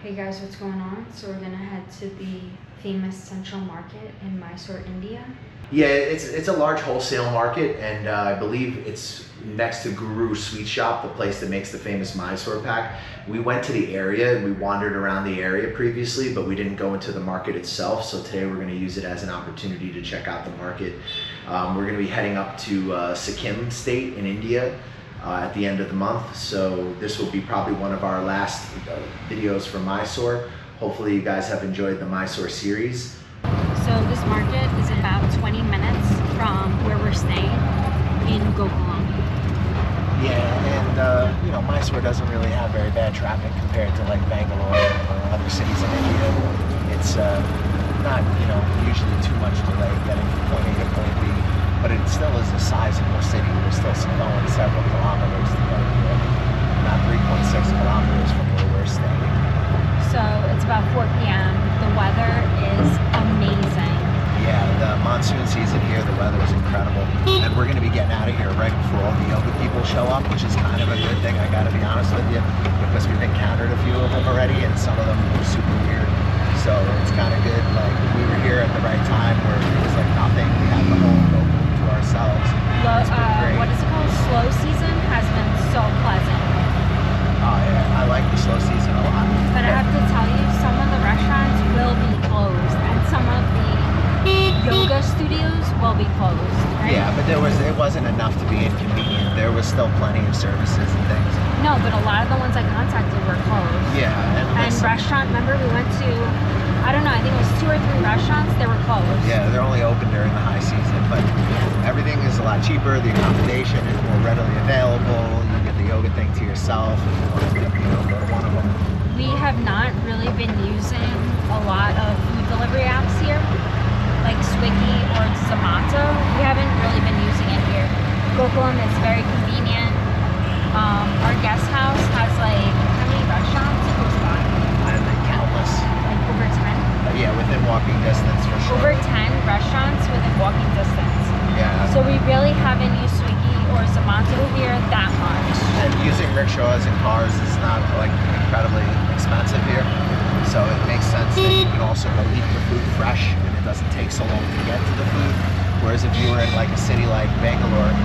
Hey guys, what's going on? So we're gonna head to the famous Central Market in Mysore, India. Yeah, it's a large wholesale market, and I believe it's next to Guru Sweet Shop, the place that makes the famous Mysore pak. We went to the area, we wandered around the area previously, but we didn't go into the market itself, so today we're going to use it as an opportunity to check out the market. We're going to be heading up to Sikkim state in India at the end of the month, so this will be probably one of our last videos from Mysore. Hopefully you guys have enjoyed the Mysore series. So this market is about 20 minutes from where we're staying in Gokulam. Yeah, and Mysore doesn't really have very bad traffic compared to like Bangalore or other cities in India. It's not, usually too much delay getting from point A to point B, but it still is a sizable city. We're still going several kilometers to get here, about 3.6 kilometers from where we're staying. So it's about 4 p.m. The weather is amazing. Yeah, the monsoon season here, the weather is incredible. And we're going to be getting out of here right before all the yoga people show up, which is kind of a good thing, I got to be honest with you, because we've encountered a few of them already, and some of them were super weird. So it's kind of good. Like, we were here at the right time where it was like nothing. We had the whole yoga to ourselves. What is it called? Slow season has been so pleasant. Oh yeah, I like the slow season a lot. But I have to tell you, some of the restaurants will be closed, and some of the yoga studios will be closed. Right? Yeah, but it wasn't enough to be inconvenient. There was still plenty of services and things. No, but a lot of the ones I contacted were closed. Yeah, and restaurant. Remember, we went to, I don't know, I think it was 2 or 3 restaurants. They were closed. Yeah, they're only open during the high season, but everything is a lot cheaper. The accommodation is more readily available. You get the yoga thing to yourself. If you want to go to one of them. We have not really been using a lot of food delivery apps here, like Swiggy or Zomato. We haven't really been using it here. Gokulam is very convenient. Our guest house has like, how many restaurants close by? I don't know, countless. Like over 10? Yeah, within walking distance for sure. Over 10 restaurants within walking distance. Yeah. So we really haven't used Swiggy or Zomato here that much. And using rickshaws and cars is not like incredibly expensive here. So it makes sense that you can also go eat the food fresh and it doesn't take so long to get to the food. Whereas if you were in like a city like Bangalore,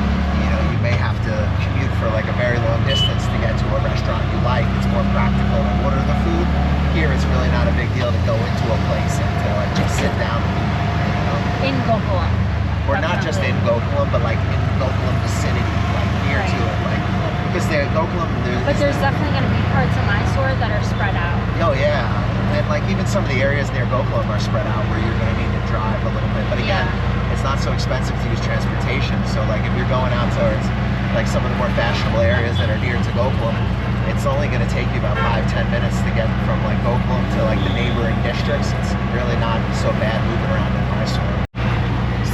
you may have to commute for like a very long distance to get to a restaurant you like. It's more practical to order the food. Here it's really not a big deal to go into a place and to like just sit down and eat, In Gokulam. Or not just in Gokulam, but like in Gokulam vicinity, like near to it, like because Gokulam. But there's definitely going to be parts of Mysore that are spread out. Oh yeah, and like even some of the areas near Gokulam are spread out where you're going to need to drive a little bit. But again, it's not so expensive to use transportation. So like if you're going out towards like some of the more fashionable areas that are near to Gokulam, it's only going to take you about 5-10 minutes to get from like Gokulam to like the neighboring districts. It's really not so bad moving around in Mysore.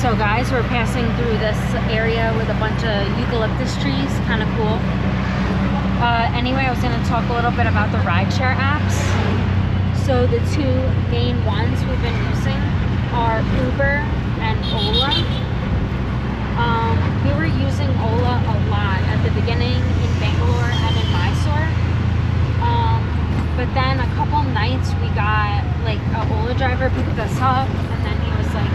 So guys, we're passing through this area with a bunch of eucalyptus trees, kind of cool. Anyway, I was going to talk a little bit about the rideshare apps. So the 2 main ones we've been using are Uber and Ola. We were using Ola a lot at the beginning in Bangalore and in Mysore. But then a couple nights we got like an Ola driver picked us up, and then he was like,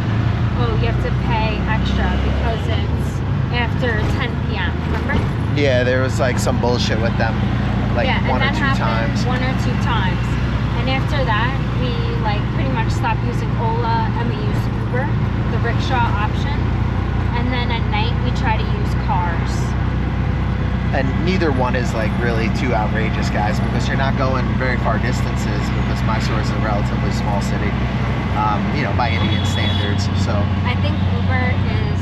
oh, you have to pay extra because it's after 10 p.m., remember? Yeah, there was like some bullshit with them, like 1 or 2 times. 1 or 2 times. And after that, we like pretty much stopped using Ola and we used Uber, the rickshaw option. And then at night, we try to use cars. And neither one is like really too outrageous, guys, because you're not going very far distances because Mysore is a relatively small city. By Indian standards, so. I think Uber is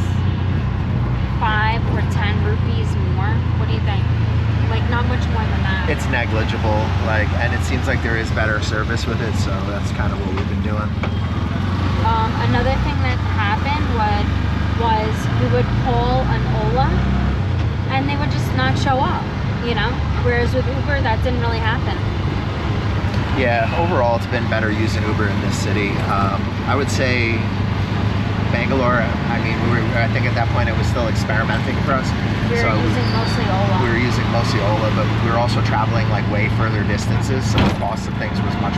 5 or 10 rupees more. What do you think? Like not much more than that. It's negligible, and it seems like there is better service with it, so that's kind of what we've been doing. Another thing that happened was we would call an Ola, and they would just not show up, Whereas with Uber, that didn't really happen. Yeah, overall it's been better using Uber in this city. I would say Bangalore, I think at that point it was still experimenting for us. We were using mostly Ola. We were using mostly Ola, but we were also traveling like way further distances, so the cost of things was much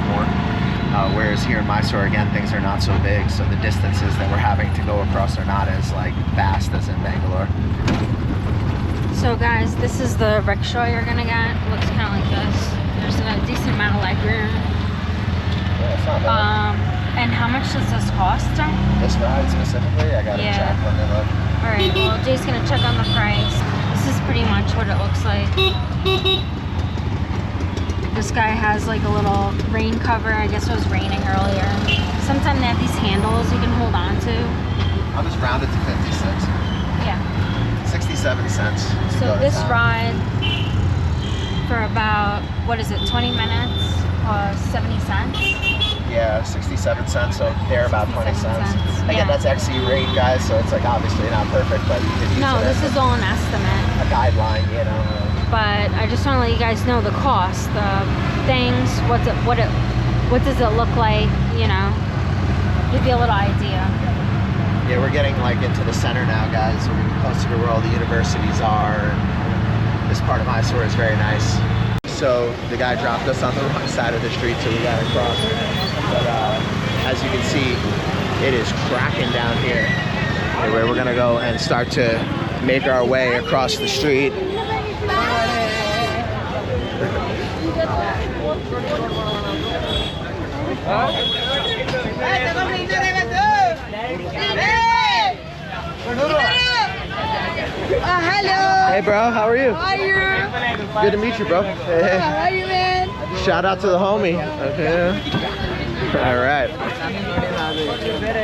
whereas here in Mysore, again, things are not so big, so the distances that we're having to go across are not as like vast as in Bangalore. So guys, this is the rickshaw you're gonna get. It looks kind of like this. There's a decent amount of leg room. Yeah, it's not bad. And how much does this cost, sir? This ride specifically, I gotta check when they look. All right, well, Jay's gonna check on the price. This is pretty much what it looks like. This guy has like a little rain cover. I guess it was raining earlier. Sometimes they have these handles you can hold on to. I'll just round it to 56. Yeah. 67 cents. So this ride for about, what is it, 20 minutes, 70 cents? Yeah, 67 cents, so they're about 20 cents. Again, that's XE rate, guys, so it's like obviously not perfect, but you could use no, it this is all an estimate. A guideline, you know. But I just want to let you guys know the cost, the things, what does it look like, you know, give you a little idea. Yeah, we're getting like into the center now, guys. We're getting closer to where all the universities are. And this part of Mysore is very nice. So the guy dropped us on the wrong side of the street, so we got to cross. But as you can see, it is cracking down here. Anyway, we're gonna go and start to make our way across the street. Hello. Hey bro, how are you? How are you? Good to meet you, bro. Hey. How are you, man? Shout out to the homie. Okay. All right.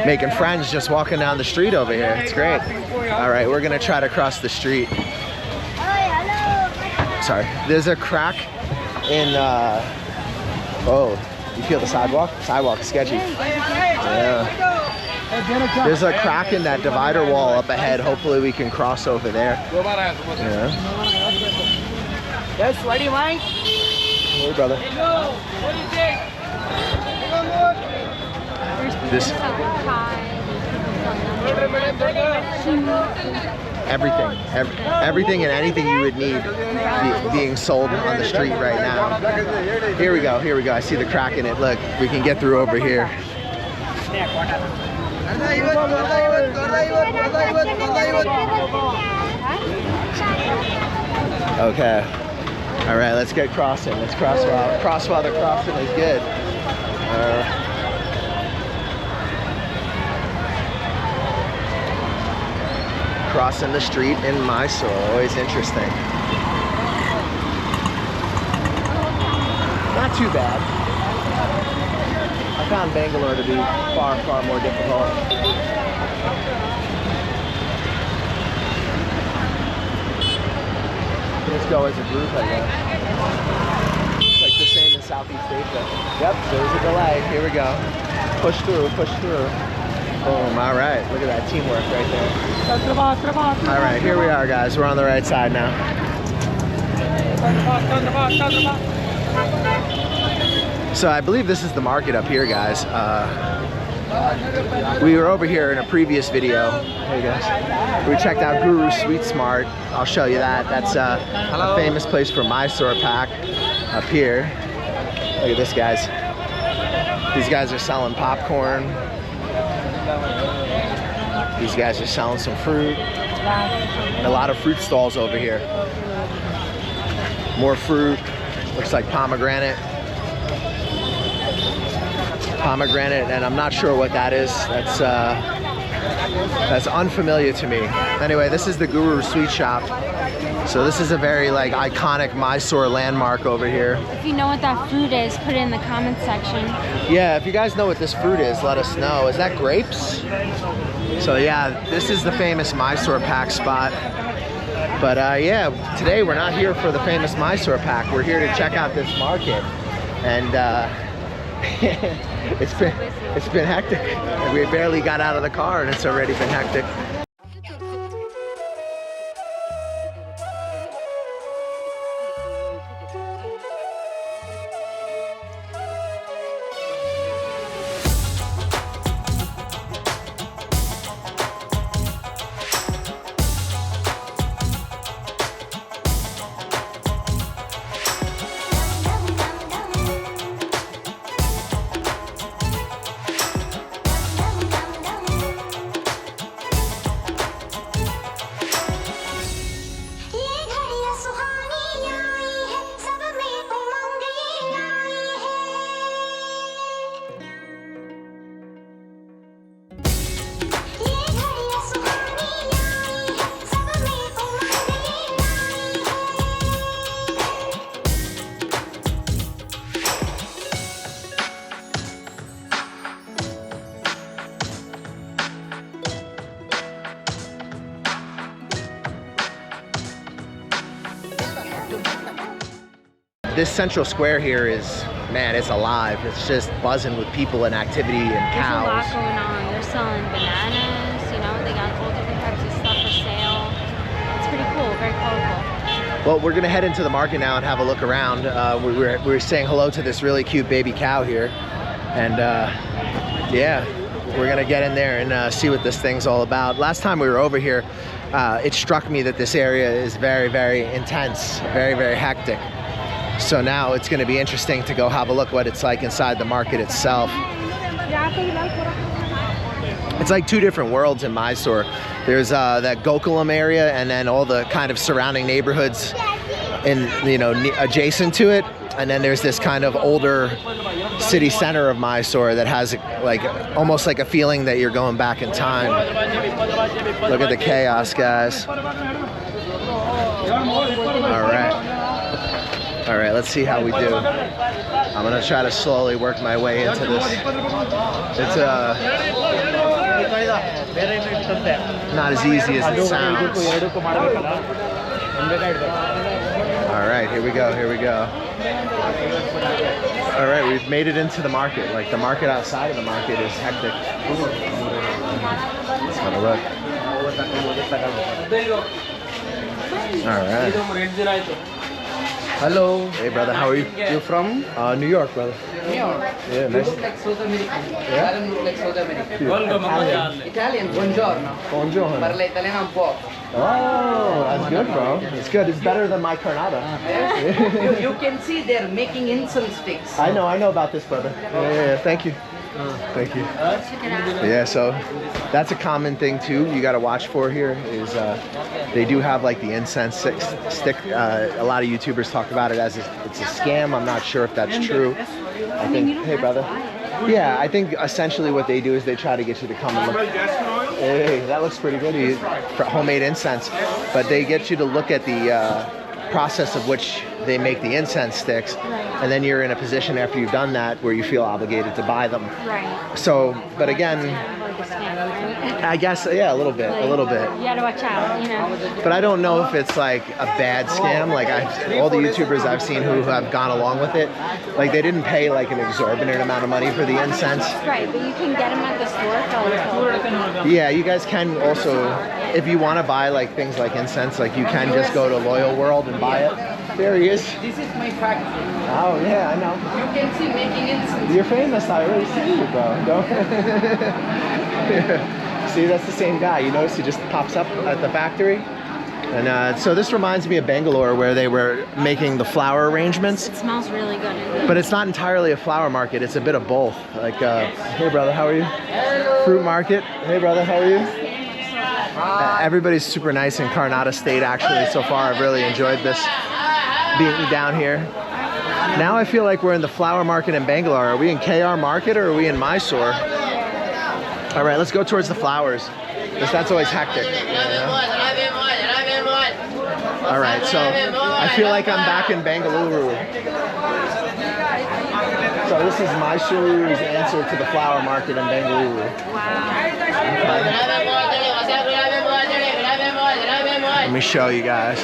Making friends just walking down the street over here. It's great. All right, we're gonna try to cross the street. Sorry. There's a crack in, oh, you feel the sidewalk? Sidewalk is sketchy. Yeah. There's a crack in that divider wall up ahead. Hopefully we can cross over there. Yeah. Yes, what do you mind? Hey, brother. What do you think? This everything and anything you would need being sold on the street right now. Here we go. Here we go. I see the crack in it. Look, we can get through over here. Okay. All right, let's get crossing. Let's cross while the crossing is good. Crossing the street in Mysore, always interesting. Not too bad. I found Bangalore to be far, far more difficult. Let's go as a group, I guess. It's like the same in Southeast Asia. Yep, there's a delay. Here we go. Push through, push through. Boom, all right. Look at that teamwork right there. All right, here we are, guys. We're on the right side now. So I believe this is the market up here, guys. We were over here in a previous video. Hey guys. We checked out Guru Sweet Smart. I'll show you that. That's a famous place for Mysore Pak up here. Look at this, guys. These guys are selling popcorn. These guys are selling some fruit. A lot of fruit stalls over here. More fruit. Looks like pomegranate. Pomegranate, and I'm not sure what that is. That's unfamiliar to me. Anyway, this is the Guru Sweet Shop. So this is a very like iconic Mysore landmark over here. If you know what that fruit is, put it in the comment section. Yeah, if you guys know what this fruit is, let us know. Is that grapes? So yeah, this is the famous Mysore Pak spot. But yeah, today we're not here for the famous Mysore Pak. We're here to check out this market. And it's been hectic. We barely got out of the car and it's already been hectic. this central square here is, man, it's alive. It's just buzzing with people and activity and There's a lot cows. going on. They're selling bananas, you know, they got all different types of stuff for sale. It's pretty cool, very colorful. Well, we're gonna head into the market now and have a look around. We were saying hello to this really cute baby cow here. And yeah, we're gonna get in there and see what this thing's all about. Last time we were over here, it struck me that this area is very, very intense, very, very hectic. So now it's gonna be interesting to go have a look what it's like inside the market itself. It's like two different worlds in Mysore. There's that Gokulam area and then all the kind of surrounding neighborhoods in, you know, adjacent to it. And then there's this kind of older city center of Mysore that has like almost like a feeling that you're going back in time. Look at the chaos, guys. All right, let's see how we do. I'm gonna try to slowly work my way into this. It's not as easy as it sounds. All right, here we go. All right, we've made it into the market. Like the market outside of the market is hectic. Let's have a look. All right. Hello. Hey, brother, how are you? You from? New York, brother. New York. Yeah, You nice. look like South American. Yeah? Alan look like South American. Italian. Italian, buongiorno. Buongiorno. Parla italiano un po'. Oh, that's good, bro. It's good. It's better than my carnata. Yes. you can see they're making incense sticks. I know about this, brother. Yeah, thank you. Thank you. Check it out. Yeah, so that's a common thing too. You got to watch for here is they do have like the incense stick. A lot of YouTubers talk about it as it's a scam. I'm not sure if that's true. I think. Hey, brother. Yeah, I think essentially what they do is they try to get you to come and look. Hey, that looks pretty good. For homemade incense, but they get you to look at the process of which they make the incense sticks, and then you're in a position after you've done that where you feel obligated to buy them. Right. So, but again, Like a scam, right? I guess, yeah, a little bit. You gotta watch out, you know. But I don't know if it's like a bad scam. Like all the YouTubers I've seen who have gone along with it, like they didn't pay like an exorbitant amount of money for the incense. Right, but you can get them at the store for like Yeah, you guys can also, if you want to buy like things like incense, like you can just go to Loyal World and buy it. There he is. This is my factory. Oh yeah, I know. You can see making incense. You're famous. I already see you, bro. Don't. See, that's the same guy. You notice he just pops up at the factory. And so this reminds me of Bangalore, where they were making the flower arrangements. It smells really good. But it's not entirely a flower market. It's a bit of both. Like, hey brother, how are you? Fruit market. Hey brother, how are you? Everybody's super nice in Karnataka State, actually. So far, I've really enjoyed this being down here. Now I feel like we're in the flower market in Bangalore. Are we in KR Market or are we in Mysore? All right, let's go towards the flowers, because that's always hectic. All right, so I feel like I'm back in Bengaluru. So this is Mysore's answer to the flower market in Bengaluru. Wow. Let me show you guys.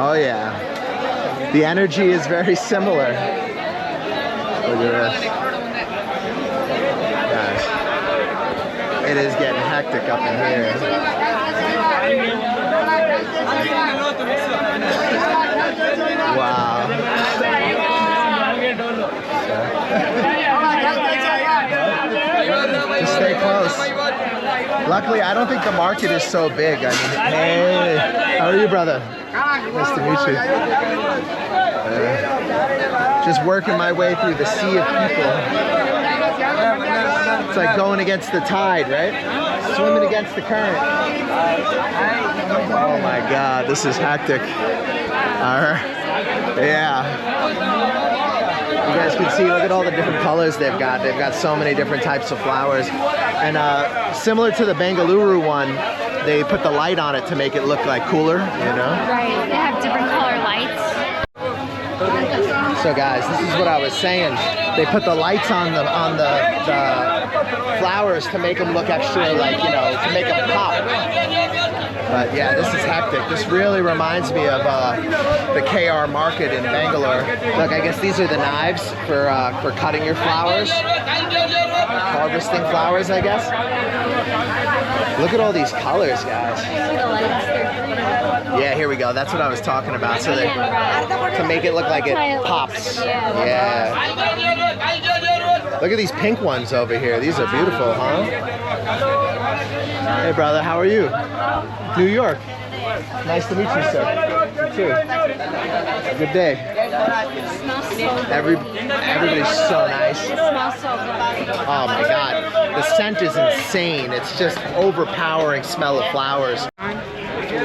Oh yeah, the energy is very similar. Look at this. Guys, it is getting hectic up in here. Wow. Just stay close. Luckily, I don't think the market is so big. I mean, hey, how are you, brother? Nice to meet you. Just working my way through the sea of people. It's like going against the tide, right? Swimming against the current. Oh my God, this is hectic. Yeah. You guys can see, look at all the different colors they've got. They've got so many different types of flowers. And similar to the Bengaluru one, they put the light on it to make it look like cooler, you know? Right, they have different color lights. So guys, this is what I was saying. They put the lights on the flowers to make them look extra, like, you know, to make them pop. But yeah, this is hectic. This really reminds me of the KR market in Bangalore. Look, I guess these are the knives for cutting your flowers, harvesting flowers, I guess. Look at all these colors, guys. Yeah, here we go. That's what I was talking about. So that to make it look like it pops. Yeah. Look at these pink ones over here. These are beautiful, huh? Hey, brother, how are you? New York. Nice to meet you, sir. You too. Good day. Everybody's so nice. It smells so good. Oh my God. The scent is insane. It's just overpowering smell of flowers.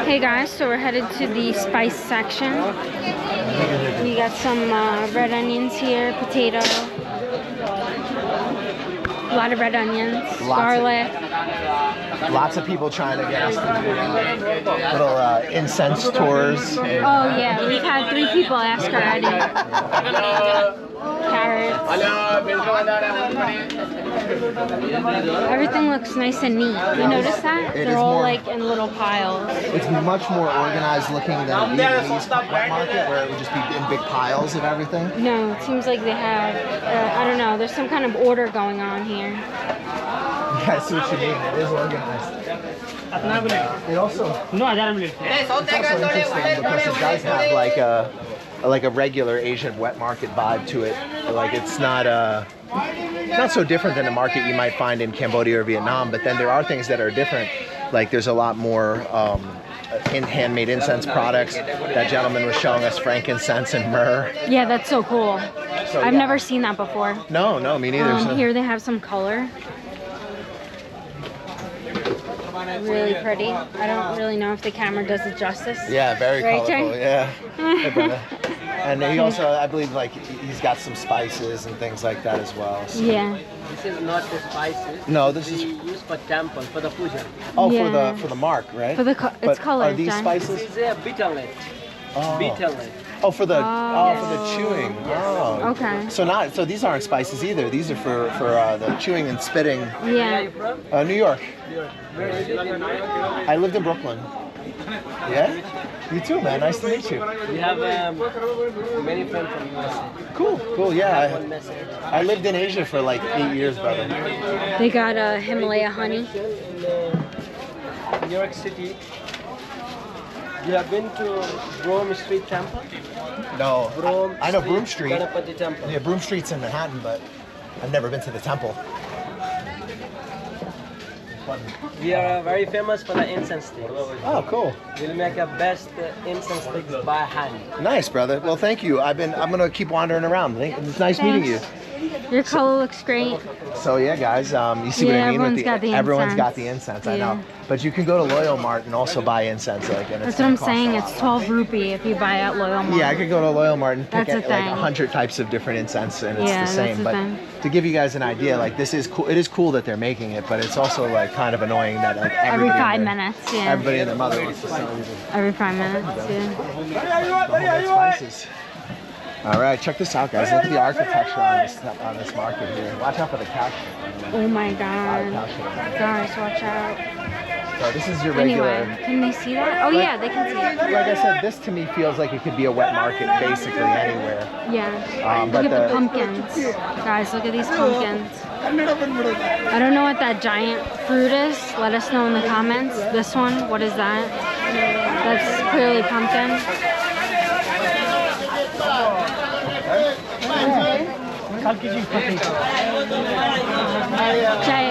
Hey guys, so we're headed to the spice section. We got some red onions here, potato, a lot of red onions, garlic. Lots of people trying to get us to do little incense tours. Oh yeah, we've had 3 people ask already. Carrots. Everything looks nice and neat. You notice that? They're all like in little piles. It's much more organized looking than a Vietnamese market where it would just be in big piles of everything. No, it seems like they have, I don't know, there's some kind of order going on here. Yeah, I see what you mean. It is organized. It also, it's also interesting because it does have like a regular Asian wet market vibe to it. Like it's not so different than a market you might find in Cambodia or Vietnam, but then there are things that are different. Like there's a lot more handmade incense products. That gentleman was showing us frankincense and myrrh. Yeah, that's so cool. So, I've never seen that before. No, me neither. So. Here they have some color. Really pretty. I don't really know if the camera does it justice. Yeah, very Right, colorful. Jay? Yeah. Hey, brother. And he also, I believe, like he's got some spices and things like that as well. So. Yeah. This is not the spices. No, this is used for temple, for the puja. oh Yeah. for the mark, right? For the it's But colored. are these John. spices? This is a bitterlet. Oh. Bitterlet. Oh, for the Oh. for the chewing. Oh. Okay. So these aren't spices either. These are for the chewing and spitting. Yeah. New York. Where is it? I lived in Brooklyn. Yeah. You too, man. Nice to meet you. We have many friends from USA. Cool. Yeah. One message. I lived in Asia for like 8 years, brother. They got Himalaya honey. In New York City. You have been to Broome Street Temple? No. I know Broome Street. Ganapati Temple. Yeah, Broome Street's in Manhattan, but I've never been to the temple. We are very famous for the incense sticks. Oh, cool. We'll make a best incense sticks by hand. Nice, brother. Well, thank you. I'm gonna keep wandering around. It's nice meeting you. Your color looks great. So yeah, guys, you see what I mean with everyone's got the incense. I know, but you can go to Loyal Mart and also buy incense. Like, and That's what I'm saying. It's 12 rupee if you buy at Loyal Mart. Yeah, I could go to Loyal Mart and pick That's a like thing. 100 types of different incense, and it's Yeah, the same. that's a But thing. to give you guys an idea, like this is cool. It is cool that they're making it, but it's also like kind of annoying that like Every everybody 5 in their- minutes, yeah. Everybody and their mother wants to sell you Every 5 minutes, yeah. the spices. All right, check this out, guys. Look at the architecture on this market here. Watch out for the couch. Oh my god. Guys, watch out. So this is your regular. Anyway, can they see that? Oh yeah, they can see it. Like I said, this to me feels like it could be a wet market basically anywhere. Yeah. But Look at the pumpkins. Guys, look at these pumpkins. I don't know what that giant fruit is. Let us know in the comments. This one, what is that? That's clearly pumpkin.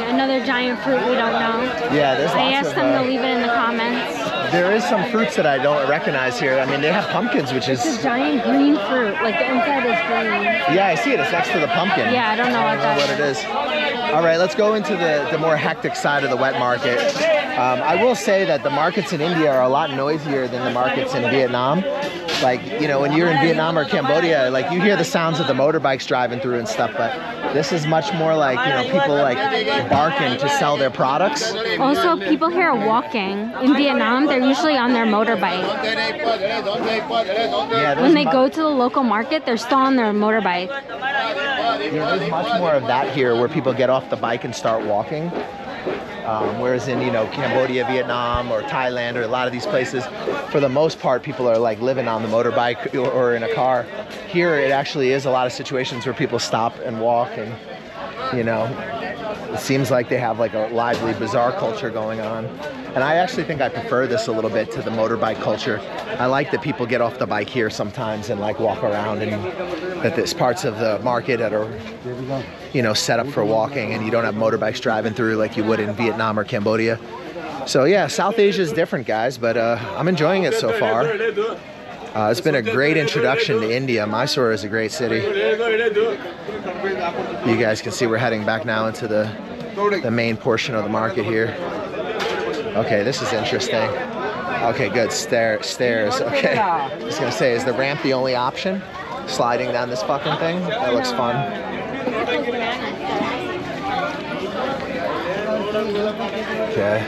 Another giant fruit we don't know. Yeah, there's I lots asked of, them to leave it in the comments. There is some fruits that I don't recognize here. I mean, they have pumpkins, which is... It's a giant green fruit. Like the inside is green. Yeah, I see it. It's next to the pumpkin. Yeah, I don't know what that it is. All right, let's go into the more hectic side of the wet market. I will say that the markets in India are a lot noisier than the markets in Vietnam. Like, you know, when you're in Vietnam or Cambodia, like you hear the sounds of the motorbikes driving through and stuff, but this is much more like, you know, people like barking to sell their products. Also, people here are walking. In Vietnam, they're usually on their motorbike. Yeah, When they go to the local market, they're still on their motorbike. yeah, there's much more of that here where people get off the bike and start walking. Whereas in, you know, Cambodia, Vietnam, or Thailand, or a lot of these places, for the most part, people are like living on the motorbike or in a car. Here, it actually is a lot of situations where people stop and walk, and, you know, it seems like they have like a lively bazaar culture going on. And I actually think I prefer this a little bit to the motorbike culture. I like that people get off the bike here sometimes and like walk around, and that there's parts of the market that are, you know, set up for walking, and you don't have motorbikes driving through like you would in Vietnam or Cambodia. So yeah, South Asia is different, guys, but I'm enjoying it so far. It's been a great introduction to India. Mysore is a great city. You guys can see we're heading back now into the main portion of the market here. Okay, this is interesting. Okay, good. Stairs. Okay. I was gonna say, is the ramp the only option? Sliding down this fucking thing? That looks fun. Okay.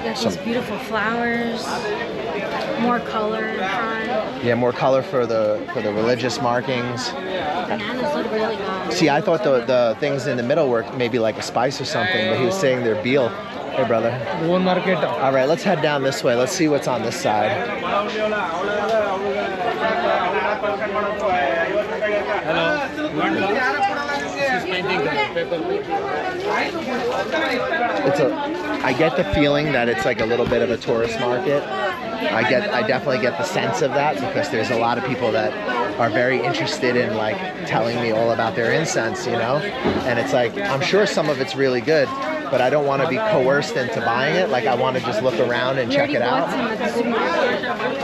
Got these beautiful flowers, more color. Yeah, more color for the religious markings. Bananas look really good. See, I thought the things in the middle were maybe like a spice or something, but he was saying they're beel. Hey, brother. Reborn Market. All right, let's head down this way. Let's see what's on this side. I get the feeling that it's like a little bit of a tourist market. I definitely get the sense of that, because there's a lot of people that are very interested in like telling me all about their incense, you know? And it's like, I'm sure some of it's really good, but I don't want to be coerced into buying it. Like, I want to just look around and check it out.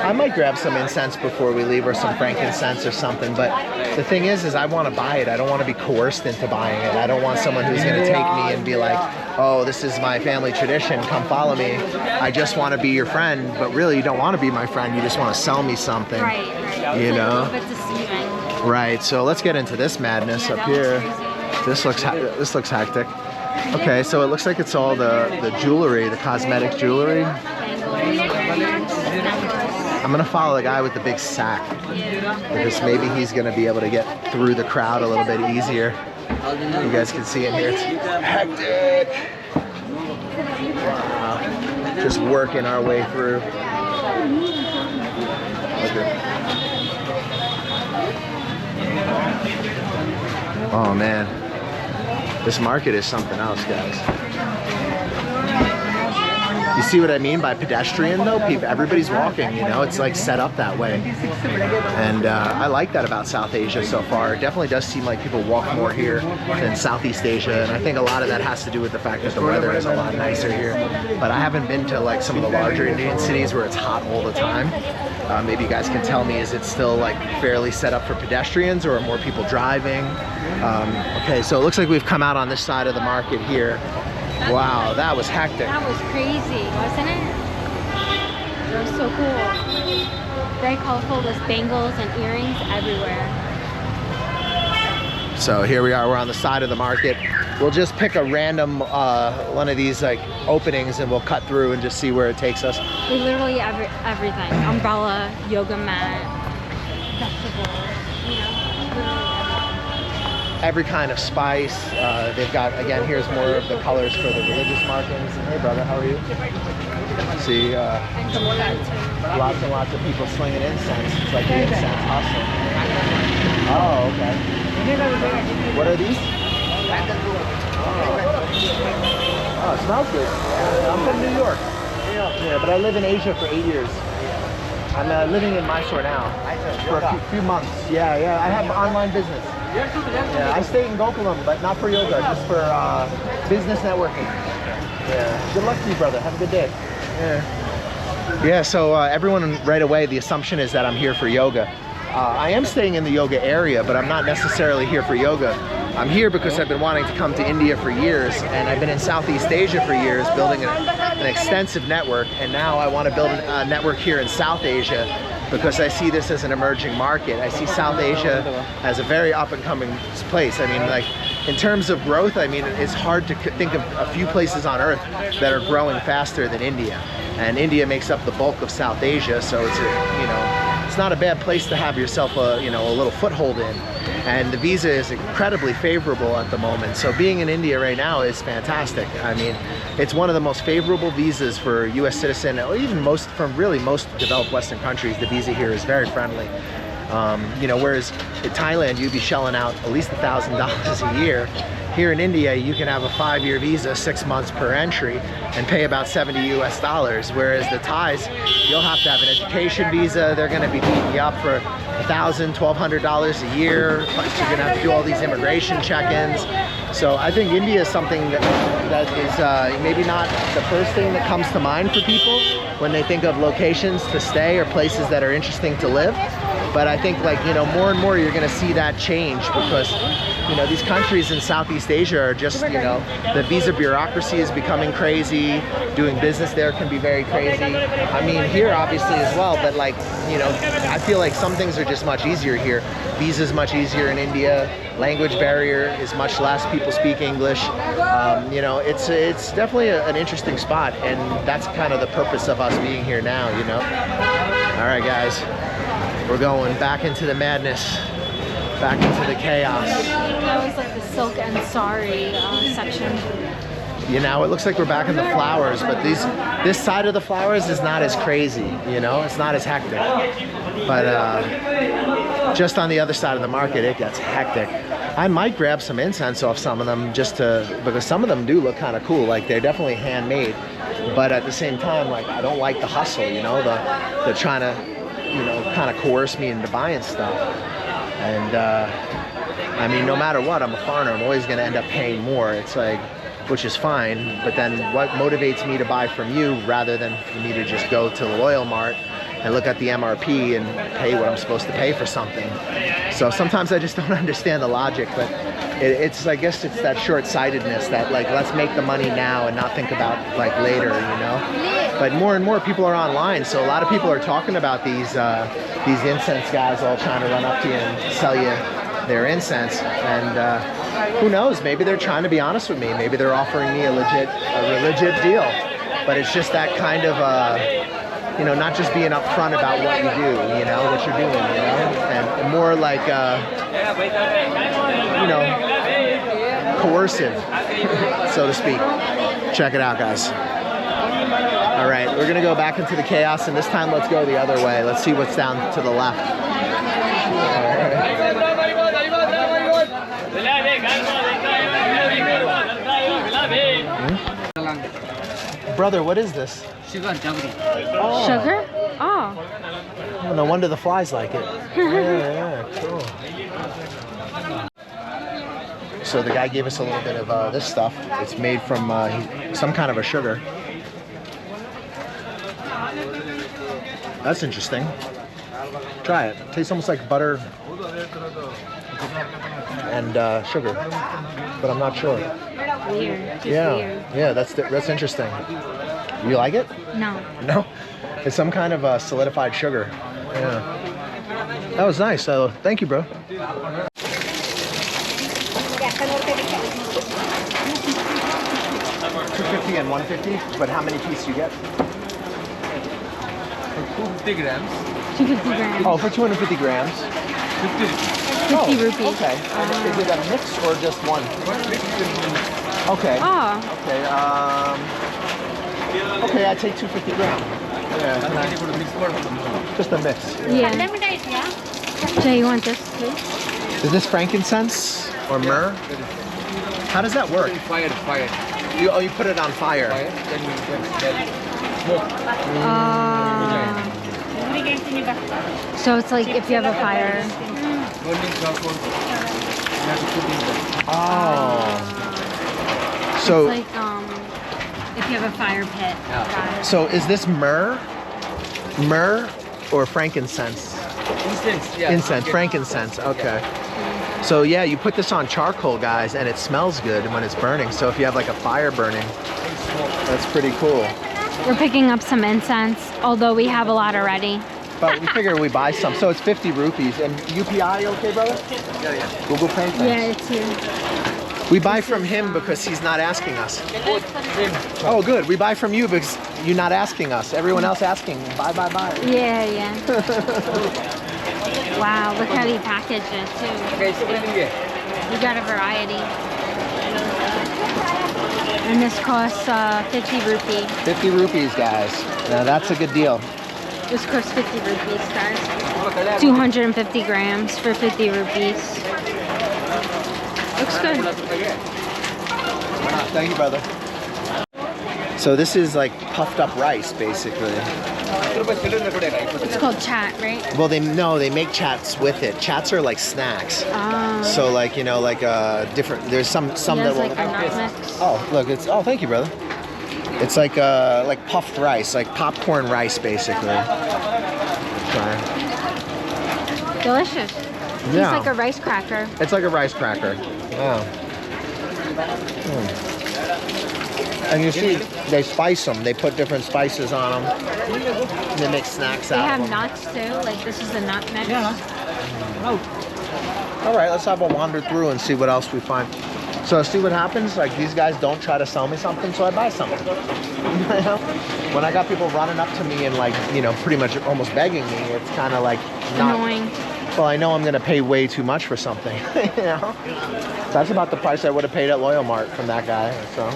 I might grab some incense before we leave, or some frankincense or something, but the thing is I want to buy it. I don't want to be coerced into buying it. I don't want someone who's going to take me and be like, oh, this is my family tradition, come follow me. I just want to be your friend, but really you don't want to be my friend, you just want to sell me something. Right. You know? It's a little bit deceiving. Right, so let's get into this madness up here. This looks hectic. Okay, so it looks like it's all the jewelry, the cosmetic jewelry. I'm gonna follow the guy with the big sack, because maybe he's gonna be able to get through the crowd a little bit easier. You guys can see in here, it's hectic. Wow. Just working our way through. Okay. Oh man. This market is something else, guys. You see what I mean by pedestrian though? Everybody's walking, you know, it's like set up that way. And I like that about South Asia so far. It definitely does seem like people walk more here than Southeast Asia. And I think a lot of that has to do with the fact that the weather is a lot nicer here. But I haven't been to like some of the larger Indian cities where it's hot all the time. Maybe you guys can tell me, is it still like fairly set up for pedestrians, or are more people driving? Okay, so it looks like we've come out on this side of the market here. Wow, that was hectic. That was crazy, wasn't it? It was so cool. Very colorful, there's bangles and earrings everywhere. So here we are, we're on the side of the market. We'll just pick a random one of these like openings, and we'll cut through and just see where it takes us. There's literally everything. Umbrella, yoga mat, vegetables, you know, literally every kind of spice. They've got, again, here's more of the colors for the religious markings. And hey brother, how are you? See, lots and lots of people slinging incense. It's like the incense hustle. Oh, okay. What are these? Oh, it smells good. I'm from New York. Yeah, but I live in Asia for 8 years. I'm living in Mysore now for a few months. Yeah, I have online business. Yeah, I stay in Gokulam, but not for yoga, just for business networking. Yeah. Good luck to you, brother. Have a good day. Yeah, so everyone right away, the assumption is that I'm here for yoga. I am staying in the yoga area, but I'm not necessarily here for yoga. I'm here because I've been wanting to come to India for years, and I've been in Southeast Asia for years, building an extensive network, and now I want to build a network here in South Asia because I see this as an emerging market. I see South Asia as a very up-and-coming place. I mean, like, in terms of growth, I mean, it's hard to think of a few places on earth that are growing faster than India. And India makes up the bulk of South Asia, so it's it's not a bad place to have yourself a a little foothold in. And the visa is incredibly favorable at the moment. So being in India right now is fantastic. I mean, it's one of the most favorable visas for a US citizen, or even most developed Western countries. The visa here is very friendly. Whereas in Thailand, you'd be shelling out at least $1,000 a year. Here in India, you can have a 5-year visa, 6 months per entry, and pay about $70 US. Whereas the Thais, you'll have to have an education visa. They're going to be beating you up for $1,000, $1,200 a year. Plus, you're going to have to do all these immigration check-ins. So I think India is something that is maybe not the first thing that comes to mind for people when they think of locations to stay or places that are interesting to live. But I think, like, more and more you're going to see that change because, these countries in Southeast Asia are just, the visa bureaucracy is becoming crazy. Doing business there can be very crazy. I mean, here obviously as well, but like, I feel like some things are just much easier here. Visa's much easier in India. Language barrier is much less. People speak English. It's definitely an interesting spot, and that's kind of the purpose of us being here now, All right, guys. We're going back into the madness, back into the chaos. That was like the silk and sari section. It looks like we're back in the flowers, but this side of the flowers is not as crazy, it's not as hectic. But just on the other side of the market, it gets hectic. I might grab some incense off some of them because some of them do look kind of cool, like they're definitely handmade. But at the same time, like, I don't like the hustle, the trying to kind of coerce me into buying stuff. And I mean, no matter what, I'm a foreigner, I'm always going to end up paying more. It's like, which is fine, but then what motivates me to buy from you rather than for me to just go to the Loyal Mart and look at the MRP and pay what I'm supposed to pay for something? So sometimes I just don't understand the logic, but I guess it's that short-sightedness that, like, let's make the money now and not think about, like, later, But more and more people are online, so a lot of people are talking about these incense guys all trying to run up to you and sell you their incense. And who knows? Maybe they're trying to be honest with me. Maybe they're offering me a legit deal. But it's just that kind of not just being upfront about what you do, what you're doing, and more like coercive, so to speak. Check it out, guys. All right, we're gonna go back into the chaos, and this time let's go the other way. Let's see what's down to the left. Brother, what is this? Sugar jaggery. Oh. Sugar? Oh. Oh, no wonder the flies like it. Yeah, cool. So the guy gave us a little bit of this stuff. It's made from some kind of a sugar. That's interesting. Try it. Tastes almost like butter and sugar, but I'm not sure. Weird. Yeah, that's interesting. You like it? No. No? It's some kind of solidified sugar. Yeah. That was nice. So thank you, bro. $250 and $150, but how many pieces you get? 250 grams. 250 grams. Oh, for 250 grams. 50 rupees. Okay. Is it a mix or just one? Okay. Oh. Okay. Okay, I take 250 grams. Yeah. Just a mix. Yeah. Jay, you want this too? Is this frankincense or myrrh? How does that work? Fire. You put it on fire. So it's like if you have a fire. Oh. So It's like if you have a fire pit. Got it. So is this myrrh or frankincense? Incense, yeah. Incense, frankincense. Okay. So yeah, you put this on charcoal, guys, and it smells good when it's burning. So if you have like a fire burning, that's pretty cool. We're picking up some incense, although we have a lot already. But we figure we buy some. So it's 50 rupees. And UPI, okay, brother? Yeah. Google Pay? Thanks. Yeah, it's here. We buy from him because he's not asking us. Oh, good. We buy from you because you're not asking us. Everyone else asking. Buy. Yeah, yeah. Wow, look how he packaged it too. We got a variety. And this costs 50 rupees. 50 rupees, guys. Now that's a good deal. This costs 50 rupees, guys. 250 grams for 50 rupees. Looks good. Thank you, brother. So this is like puffed up rice, basically. It's called chat, right? Well, they make chats with it. Chats are like snacks. So like, you know, like different, there's some that will... like a nut mix. Oh, look, thank you, brother. It's like puffed rice, like popcorn rice, basically. Try. Delicious. Yeah. It's like a rice cracker. It's like a rice cracker. Yeah. And you see, they spice them. They put different spices on them. And they make snacks out of them. They have nuts too. Like this is a nut mix. Yeah. All right, let's have a wander through and see what else we find. So see what happens? Like these guys don't try to sell me something, so I buy something. When I got people running up to me and like, you know, pretty much almost begging me, it's kind of like not... Annoying. Well, I know I'm going to pay way too much for something, you know? That's about the price I would have paid at Loyal Mart from that guy, so.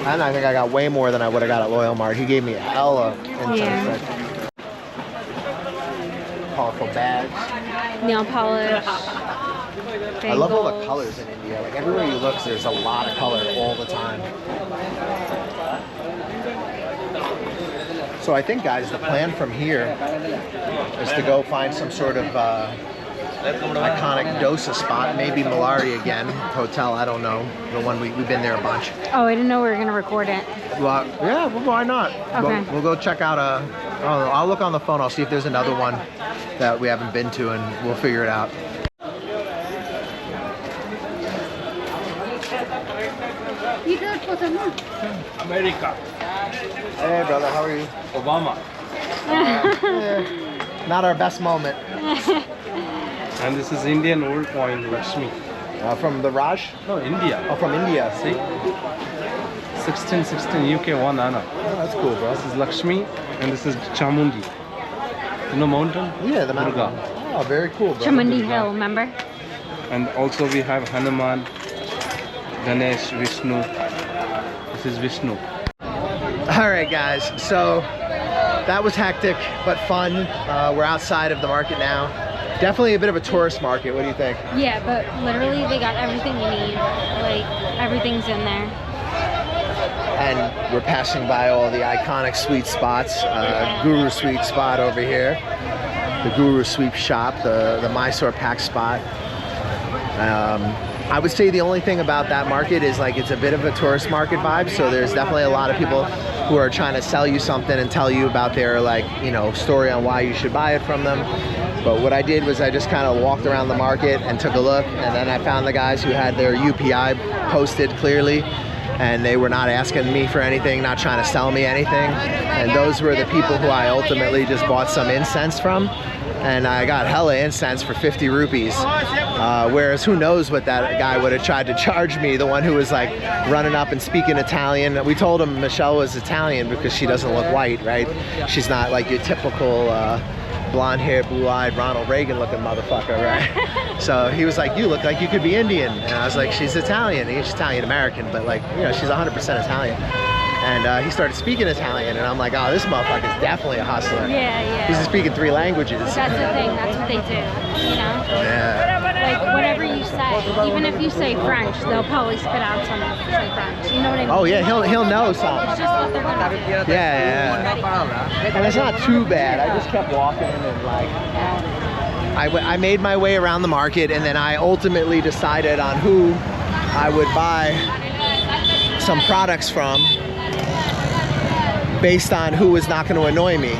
And I think I got way more than I would have got at Loyal Mart. He gave me hella incense. Yeah. Colorful bags. Nail polish. I love all the colors in India. Like everywhere you look, there's a lot of color all the time. So I think, guys, the plan from here is to go find some sort of iconic dosa spot, maybe Malari again, hotel, I don't know, the one we've been there a bunch. Oh, I didn't know we were gonna record it. Well, yeah, well, why not? Okay. We'll go check out I'll look on the phone, I'll see if there's another one that we haven't been to and we'll figure it out. America. Hey brother, how are you? Obama. Not our best moment. And this is Indian old coin, Lakshmi. From the Raj? No, India. Oh, from India. See? 1616 UK 1 Anna. Oh, that's cool, bro. This is Lakshmi and this is Chamundi. You know mountain? Yeah, the mountain. Durga. Oh, very cool, bro. Chamundi Hill, remember? And also we have Hanuman, Ganesh, Vishnu. This is Vishnu. All right, guys. So that was hectic but fun. We're outside of the market now. Definitely a bit of a tourist market. What do you think? Yeah, but literally they got everything you need. Like everything's in there. And we're passing by all the iconic sweet spots. Guru Sweet Spot over here. The Guru Sweet Shop, the Mysore Pak spot. I would say the only thing about that market is like it's a bit of a tourist market vibe, so there's definitely a lot of people who are trying to sell you something and tell you about their like, you know, story on why you should buy it from them. But what I did was I just kind of walked around the market and took a look, and then I found the guys who had their UPI posted clearly, and they were not asking me for anything, not trying to sell me anything. And those were the people who I ultimately just bought some incense from. And I got hella incense for 50 rupees. Whereas who knows what that guy would have tried to charge me, the one who was like running up and speaking Italian. We told him Michelle was Italian because she doesn't look white, right? She's not like your typical blonde hair, blue-eyed Ronald Reagan looking motherfucker, right? So he was like, you look like you could be Indian. And I was like, she's Italian. She's Italian-American, but like, you know, she's 100% Italian. And he started speaking Italian, and I'm like, oh, this motherfucker's definitely a hustler. Yeah, yeah. He's speaking 3 languages. That's the thing, that's what they do, you know? Yeah. Like, whatever you say, even if you say French, they'll probably spit out something if you say French. You know what I mean? Oh, yeah, he'll know It's something. just what they're gonna do. Yeah. And it's not too bad. I just kept walking and like, I made my way around the market, and then I ultimately decided on who I would buy some products from based on who was not going to annoy me.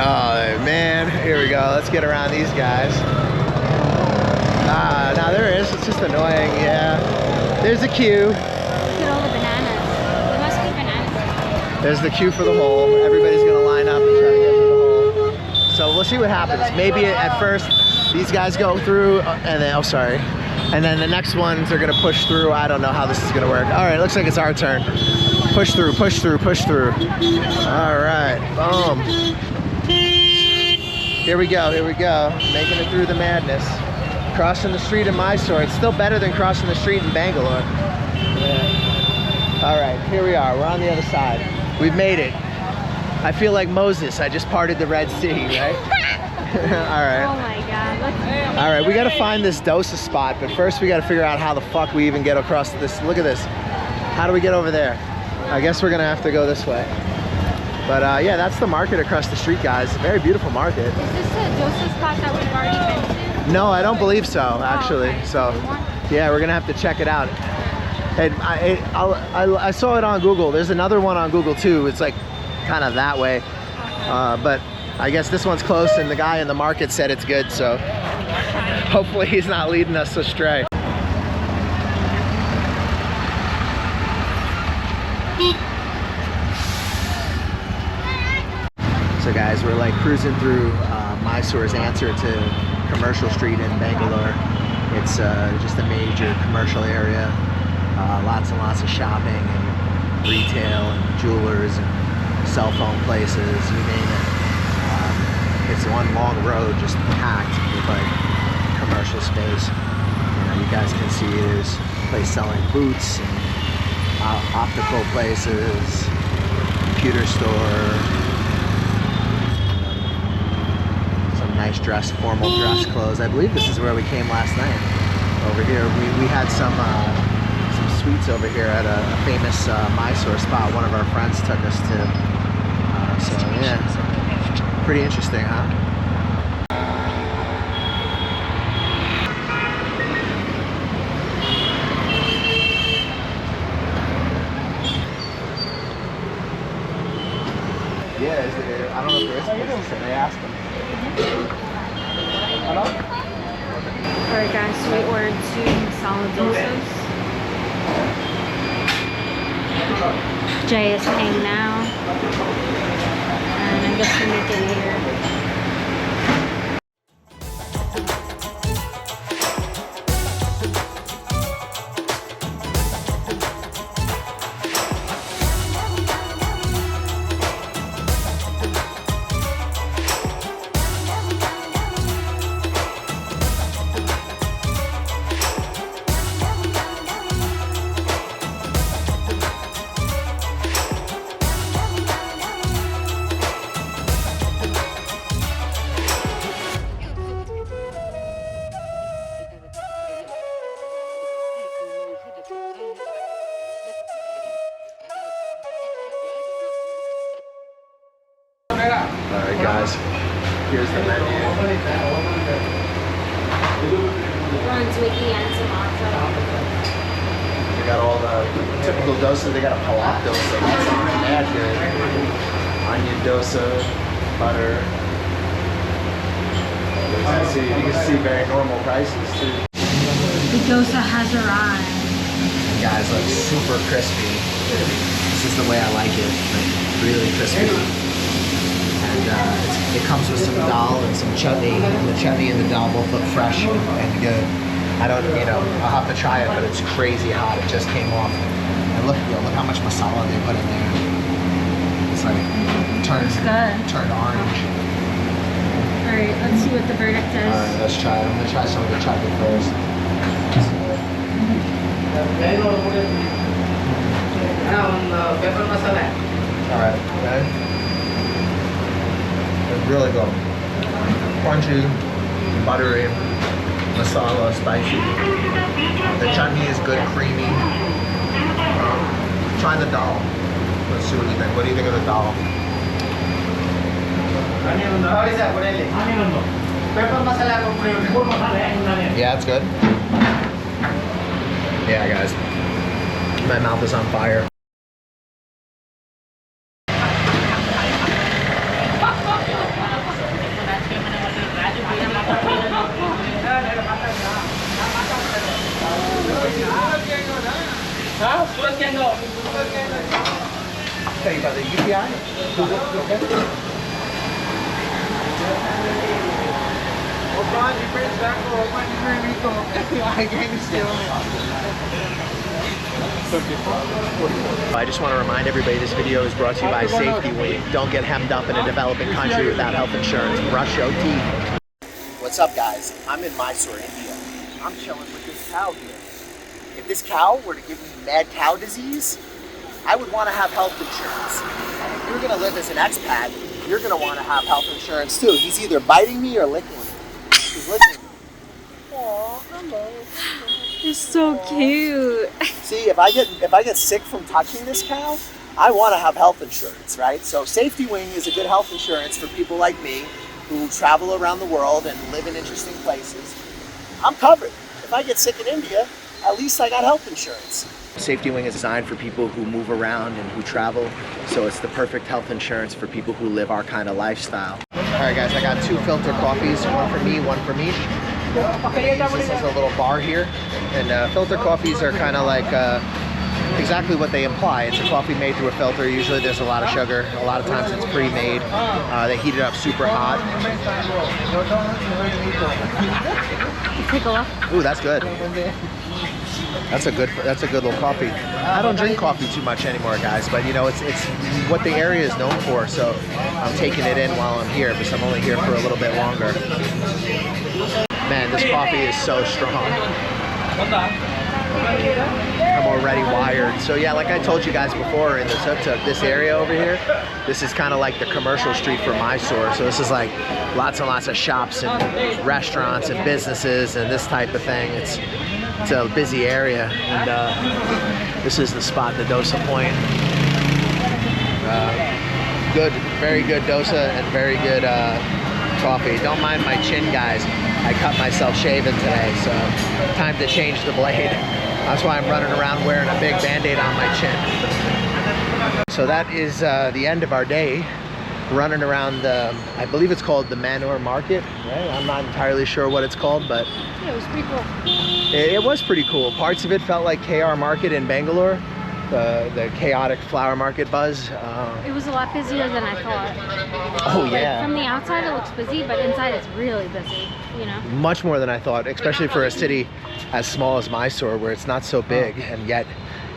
Oh man, here we go. Let's get around these guys. Now there is. It's just annoying. Yeah. There's a queue. Look at all There's the queue for the hole. Everybody's gonna line up and try to get through the hole. So we'll see what happens. Maybe at first these guys go through and then, oh sorry. And then the next ones are gonna push through. I don't know how this is gonna work. All right, looks like it's our turn. Push through, push through, push through. All right, boom. Here we go, here we go. Making it through the madness. Crossing the street in Mysore. It's still better than crossing the street in Bangalore. Yeah. All right, here we are. We're on the other side. We've made it. I feel like Moses. I just parted the Red Sea, right? All right. Oh my God. All right, we gotta find this dosa spot, but first we gotta figure out how the fuck we even get across this. Look at this. How do we get over there? I guess we're gonna have to go this way. But yeah, that's the market across the street, guys. Very beautiful market. Is this a dosa spot that we've already been to? No, I don't believe so, actually. Oh, okay. So, yeah, we're gonna have to check it out. And I saw it on Google. There's another one on Google too. It's like kind of that way. But I guess this one's close, and the guy in the market said it's good. So hopefully he's not leading us astray. So guys, we're like cruising through Mysore's answer to Commercial Street in Bangalore. It's just a major commercial area. Lots and lots of shopping and retail and jewelers and cell phone places, you name it. It's one long road just packed with like commercial space. You know, you guys can see there's a place selling boots and optical places, computer store, some nice formal dress clothes. I believe this is where we came last night. Over here, we had some sweets over here at a famous Mysore spot one of our friends took us to. So yeah, pretty interesting, huh? Yeah, I don't know if there is a business there. They asked them. Hello? Alright guys, so we ordered 2 masala dosas. Jay is paying now. And I guess we make it here. Alright guys, here's the menu. Runs wiki and Sumatra. They got all the typical dosa. They got a palak dosa. That's mad good. Onion dosa, butter. You can see very normal prices too. The dosa has arrived. Guys, look super crispy. This is the way I like it. Like, really crispy. And it comes with some dal and some chutney. And the chutney and the dal both look fresh and good. I don't, you know, I'll have to try it, but it's crazy hot. It just came off. And look, look how much masala they put in there. It's like turned orange. All right, let's see what the verdict is. All right, let's try it. I'm gonna try some of the chutney first. All right, okay. It's really good. Crunchy, buttery, masala, spicy. The chutney is good, creamy. Try the dal. Let's see what you think. What do you think of the dal? Yeah, it's good. Yeah, guys. My mouth is on fire. Tell you about the UPI? Okay. I just want to remind everybody this video is brought to you by Safetywing. Don't get hemmed up in a developing country without health insurance. Brush your teeth. What's up, guys? I'm in Mysore, India. I'm chilling with this cow here. If this cow were to give me mad cow disease, I would want to have health insurance. And if you're going to live as an expat, you're going to want to have health insurance too. He's either biting me or licking me. He's licking me. Aw, hello. You're so cute. See, if I get sick from touching this cow, I want to have health insurance, right? So Safetywing is a good health insurance for people like me who travel around the world and live in interesting places. I'm covered. If I get sick in India, at least I got health insurance. Safetywing is designed for people who move around and who travel, so it's the perfect health insurance for people who live our kind of lifestyle. All right, guys, I got 2 filter coffees, one for me, one for Mish. This is a little bar here, and filter coffees are kind of like exactly what they imply. It's a coffee made through a filter. Usually there's a lot of sugar. A lot of times it's pre-made. They heat it up super hot. Take a look. Ooh, that's good. That's a good little coffee. I don't drink coffee too much anymore, guys, but you know, it's what the area is known for, so I'm taking it in while I'm here, because I'm only here for a little bit longer. Man, this coffee is so strong. I'm already wired. So yeah, like I told you guys before, in the tuk-tuk, this area over here, this is kind of like the commercial street for Mysore. So this is like lots and lots of shops and restaurants and businesses and this type of thing. It's a busy area, and this is the spot, the Dosa Point. Good, very good dosa and very good coffee. Don't mind my chin, guys. I cut myself shaving today, so time to change the blade. That's why I'm running around wearing a big band-aid on my chin. So that is the end of our day. Running around the, I believe it's called the Mysore Market, right? I'm not entirely sure what it's called, but Yeah, it was pretty cool. it was pretty cool. Parts of it felt like KR Market in Bangalore, the chaotic flower market buzz. It was a lot busier than I thought. Oh Like, yeah. from the outside it looks busy, but inside it's really busy, you know? Much more than I thought, especially for a city as small as Mysore, where it's not so big, and yet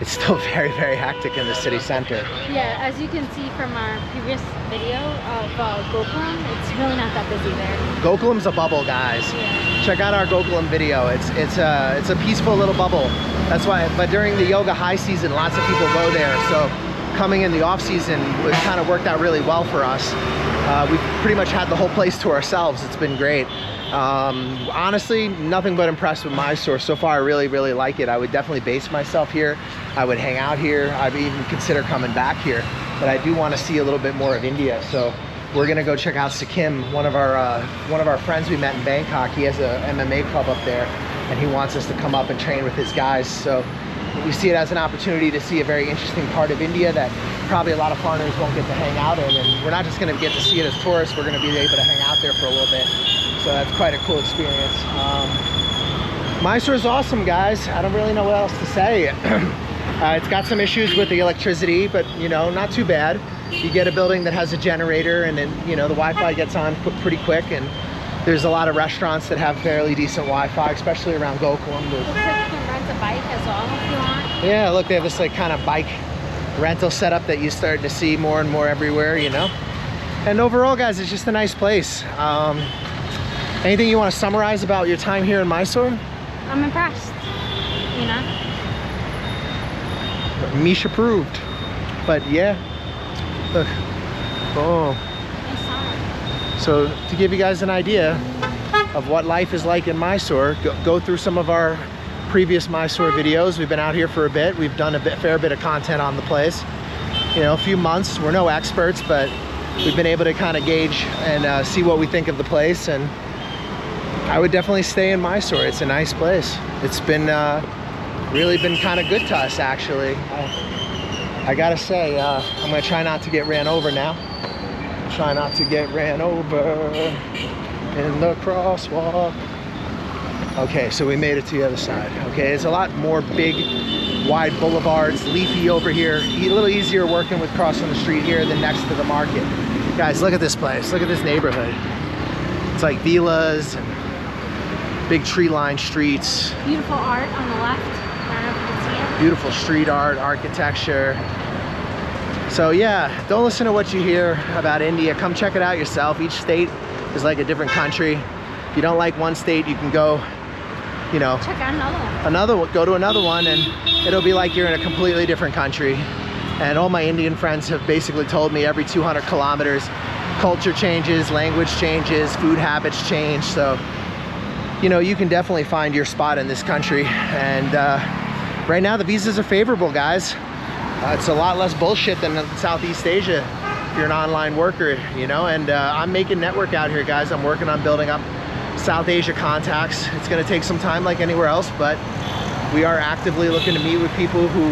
it's still very, very hectic in the city center. Yeah, as you can see from our previous video of Gokulam, it's really not that busy there. Gokulam's a bubble, guys. Yeah. Check out our Gokulam video. It's a peaceful little bubble. That's why. But during the yoga high season, lots of people go there. So coming in the off season, it kind of worked out really well for us. We've pretty much had the whole place to ourselves. It's been great. Honestly, nothing but impressed with Mysore. So far, I really, really like it. I would definitely base myself here. I would hang out here. I'd even consider coming back here. But I do want to see a little bit more of India. So we're gonna go check out Sikkim. One of our friends we met in Bangkok. He has a MMA club up there, and he wants us to come up and train with his guys. So we see it as an opportunity to see a very interesting part of India that probably a lot of foreigners won't get to hang out in. And we're not just gonna get to see it as tourists. We're gonna be able to hang out there for a little bit. So that's quite a cool experience. Mysore is awesome, guys. I don't really know what else to say. It's got some issues with the electricity, but you know, not too bad. You get a building that has a generator, and then you know the Wi-Fi gets on pretty quick, and there's a lot of restaurants that have fairly decent Wi-Fi, especially around Gokulam. Looks like you can rent a bike as well if you want. Yeah, look, they have this like kind of bike rental setup that you're starting to see more and more everywhere, you know. And overall, guys, it's just a nice place. Anything you want to summarize about your time here in Mysore? I'm impressed, you know? Mish approved. But yeah, look. Oh. Nice summer. So to give you guys an idea of what life is like in Mysore, go through some of our previous Mysore videos. We've been out here for a bit. We've done a fair bit of content on the place. You know, a few months. We're no experts, but we've been able to kind of gauge and see what we think of the place. And I would definitely stay in Mysore. It's a nice place. It's been really been kind of good to us, actually. I gotta say, I'm gonna try not to get ran over now. Try not to get ran over in the crosswalk. Okay, so we made it to the other side. Okay, it's a lot more big, wide boulevards, leafy over here. A little easier working with crossing the street here than next to the market. Guys, look at this place. Look at this neighborhood. It's like villas and big tree-lined streets. Beautiful art on the left. I don't know if you can see it. Beautiful street art, architecture. So yeah, don't listen to what you hear about India. Come check it out yourself. Each state is like a different country. If you don't like one state, you can go, you know, Check out another one. Go to another one, and it'll be like you're in a completely different country. And all my Indian friends have basically told me every 200 kilometers, culture changes, language changes, food habits change. So, you know, you can definitely find your spot in this country. And right now the visas are favorable, guys. It's a lot less bullshit than Southeast Asia if you're an online worker, you know. And I'm making network out here, guys. I'm working on building up South Asia contacts. It's gonna take some time like anywhere else, but we are actively looking to meet with people who,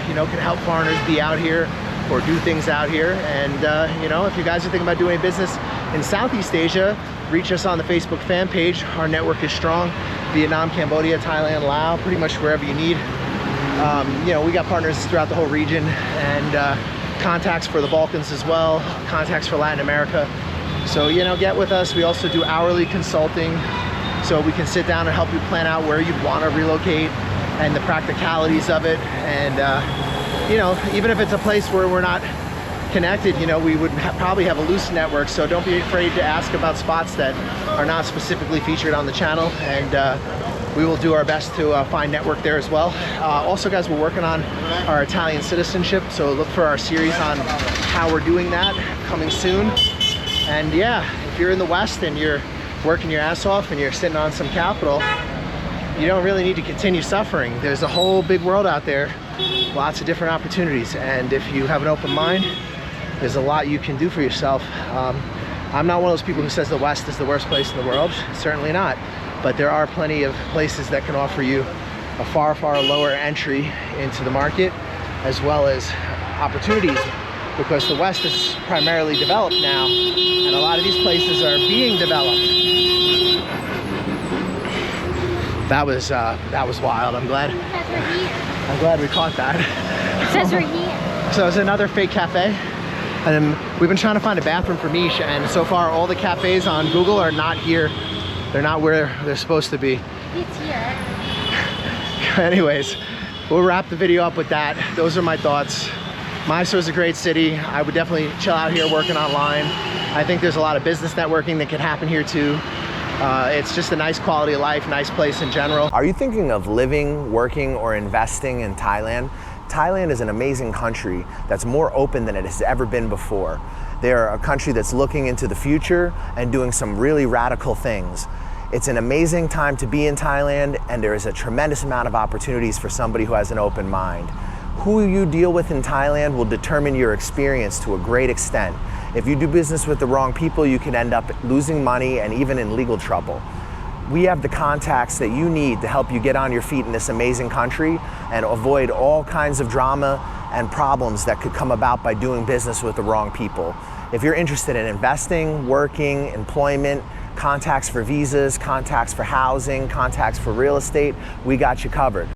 you know, can help foreigners be out here or do things out here. And, you know, if you guys are thinking about doing business in Southeast Asia, reach us on the Facebook fan page. Our network is strong. Vietnam, Cambodia, Thailand, Laos, pretty much wherever you need. You know, we got partners throughout the whole region, and contacts for the Balkans as well, contacts for Latin America. So, you know, get with us. We also do hourly consulting, so we can sit down and help you plan out where you'd want to relocate and the practicalities of it. And you know, even if it's a place where we're not connected, you know, we would probably have a loose network. So don't be afraid to ask about spots that are not specifically featured on the channel, and we will do our best to find network there as well. Also, guys, we're working on our Italian citizenship, so look for our series on how we're doing that coming soon. And yeah, if you're in the West and you're working your ass off and you're sitting on some capital, you don't really need to continue suffering. There's a whole big world out there, lots of different opportunities, and if you have an open mind, there's a lot you can do for yourself. I'm not one of those people who says the West is the worst place in the world, certainly not, but there are plenty of places that can offer you a far, far lower entry into the market, as well as opportunities, because the West is primarily developed now, and a lot of these places are being developed. That was wild. I'm glad we caught that. It says we're here. So it's another fake cafe, and we've been trying to find a bathroom for Mish, and so far all the cafes on Google are not here. They're not where they're supposed to be. It's here. Anyways, we'll wrap the video up with that. Those are my thoughts. Mysore is a great city. I would definitely chill out here working online. I think there's a lot of business networking that could happen here too. It's just a nice quality of life, nice place in general. Are you thinking of living, working, or investing in Thailand? Thailand is an amazing country that's more open than it has ever been before. They're a country that's looking into the future and doing some really radical things. It's an amazing time to be in Thailand, and there is a tremendous amount of opportunities for somebody who has an open mind. Who you deal with in Thailand will determine your experience to a great extent. If you do business with the wrong people, you can end up losing money and even in legal trouble. We have the contacts that you need to help you get on your feet in this amazing country and avoid all kinds of drama and problems that could come about by doing business with the wrong people. If you're interested in investing, working, employment, contacts for visas, contacts for housing, contacts for real estate, we got you covered.